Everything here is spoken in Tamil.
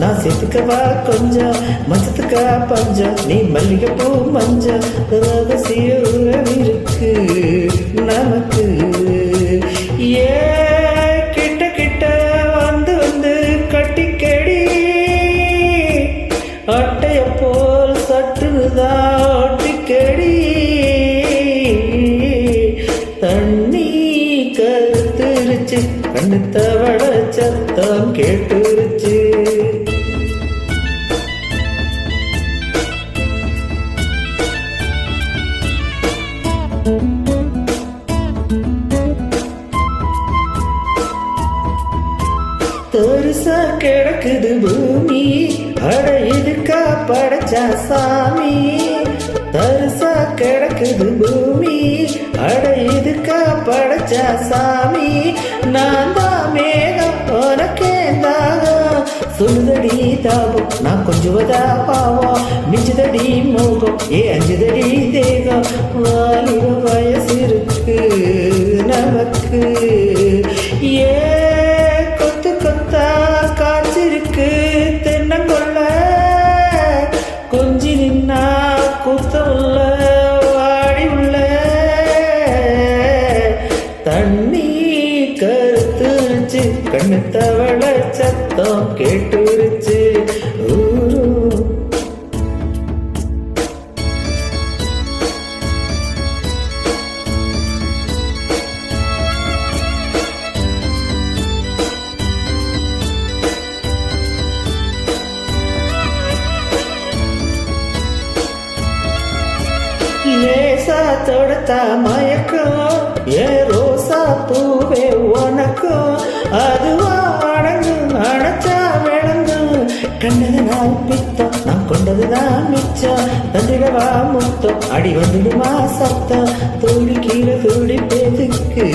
நான் சேர்த்துக்கவா கொஞ்சம் மச்சத்துக்கா பஞ்சம் நீ மல்லிகைப்பூ மஞ்சள் ரகசிய உறவிருக்கு நமக்கு ஏ கிட்ட கிட்ட வந்து வந்து கட்டிக்கடி அட்டைய போல் சட்டுதான் ஒட்டிக்கடி தண்ணி கருத்துருச்சு கண்ணு தவட சத்தம் கேட்டுருச்சு தரிசா கிடக்குது பூமி அட இதுக்கா படைச்சா சாமி தரிசா கிடக்குது பூமி அட இதுக்கா படைச்சா சாமி நான் தான் மேகம் உனக்கே தாகம் சொல்லுதடி தாபம் நான் கொஞ்சுவதா பாவம் மிஞ்சுதடி மோகம் அஞ்சுதடி தேகம் வாலிப வயசு இருக்கு நமக்கு ஏ கொத்து கொத்தா காய்ச்சிருக்கு தென்னங்கொள்ள கொஞ்சி நின்னா குத்த உள்ள வாடி உள்ள தண்ணி கருத்துருச்சு கண்ணு தவள சத்தம் கேட்டுருச்சு லேசா தொடுத்தா மயக்கம் ஏ ரோசா பூவே உனக்கும் அதுவா அடங்கும் அணைச்சா விளங்கும் கண்டதனால் பித்தம் நான் கொண்டதுதான் மிச்சம் தந்திடவா முத்தம் அடி வந்துடுமா சத்தம் துளி கீழே துளி பேதுக்கு